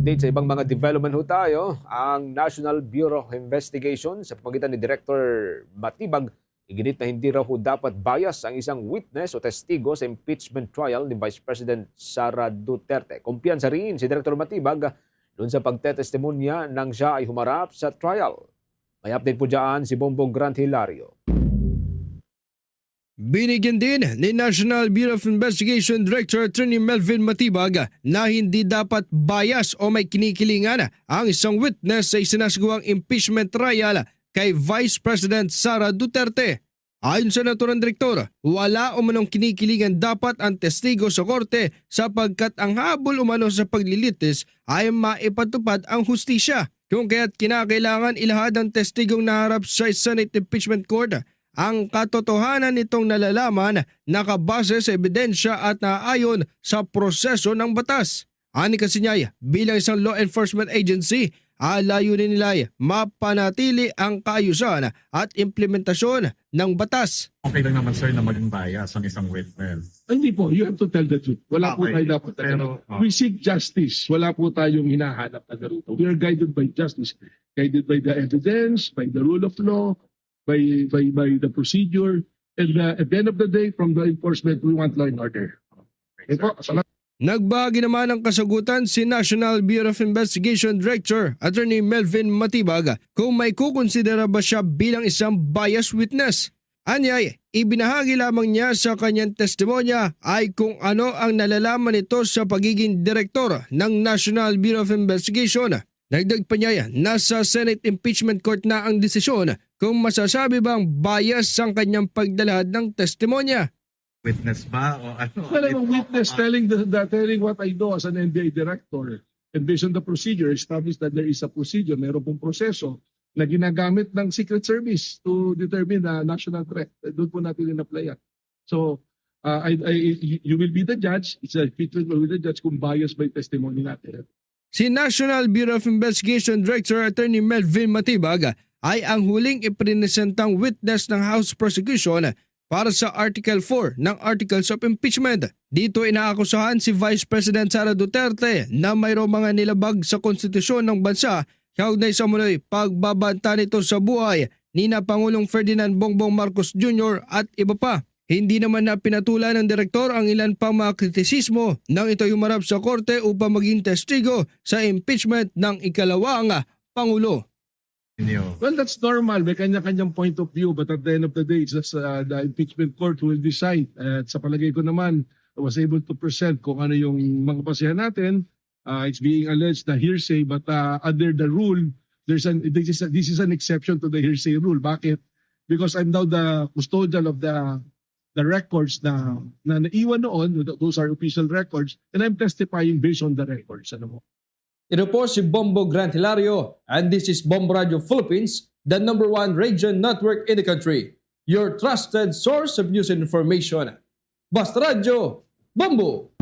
update sa ibang mga development ho tayo, ang National Bureau of Investigation sa pamamagitan ni Director Matibag, iginit na hindi raw ho dapat bias ang isang witness o testigo sa impeachment trial ni Vice President Sara Duterte. Kumpiyansa rin si Director Matibag doon sa pagtetestimonya nang siya ay humarap sa trial. May update po dyan si Bongbong Grant Hilario. Binigyan din ni National Bureau of Investigation Director Attorney Melvin Matibag na hindi dapat bias o may kinikilingan ang isang witness sa isinasagawang impeachment trial kay Vice President Sara Duterte. Ayon sa naturang direktor, wala umanong kinikilingan dapat ang testigo sa korte sapagkat ang habol umano sa paglilitis ay maipatupad ang hustisya. Kung kaya't kinakailangan ilahad ang testigong naharap sa Senate Impeachment Court ang katotohanan nitong nalalaman nakabase sa ebidensya at naayon sa proseso ng batas. Ani kasi niya, bilang isang law enforcement agency, layunin nila ay mapanatili ang kaayusan at implementasyon ng batas. Okay lang naman sir na maging bias ang isang witness. Hindi po, you have to tell the truth. Wala po Okay. tayo dapat. We seek justice. Wala po tayong hinahanap na ganito. We are guided by justice. Guided by the evidence, by the rule of law, by the procedure. And at the end of the day, from the enforcement, we want law and order. Okay po, salamat. Nagbahagi naman ng kasagutan si National Bureau of Investigation Director Attorney Melvin Matibag kung may kukonsidera ba siya bilang isang biased witness. Anyay, ibinahagi lamang niya sa kanyang testimonya ay kung ano ang nalalaman nito sa pagiging direktor ng National Bureau of Investigation. Nagdag pa niya, nasa Senate Impeachment Court na ang desisyon kung masasabi bang bias ang kanyang pagdalahad ng testimonya. Witness ba o ano? Well, I'm a witness telling what I know as an NBI director. And based on the procedure, established that there is a procedure, meron pong proseso na ginagamit ng Secret Service to determine the national threat. Doon po natin in-apply yan. So, you will be the judge. It's a fitment will be the judge kung biased by testimony natin. Si National Bureau of Investigation Director Attorney Melvin Matibag ay ang huling iprinesentang witness ng House Prosecution para sa Article 4 ng Articles of Impeachment. Dito inaakusahan si Vice President Sara Duterte na mayroong mga nilabag sa konstitusyon ng bansa kaugnay sa muloy pagbabanta nito sa buhay ni na Pangulong Ferdinand Bongbong Marcos Jr. at iba pa. Hindi naman na pinatulan ng direktor ang ilan pang mga kritisismo nang ito humarap sa korte upang maging testigo sa impeachment ng ikalawang Pangulo. Well, that's normal. May kanya-kanyang point of view. But at the end of the day, it's just the impeachment court who will decide. At sa palagay ko naman, I was able to present kung ano yung mga basihan natin. It's being alleged na hearsay. But under the rule, this is an exception to the hearsay rule. Bakit? Because I'm now the custodian of the records na naiwan noon. Those are official records. And I'm testifying based on the records. Ano mo? Ito po si Bongbong Grant Hilario and this is Bombo Radio Philippines, the #1 radio network in the country. Your trusted source of news and information. Basta Radio, Bombo!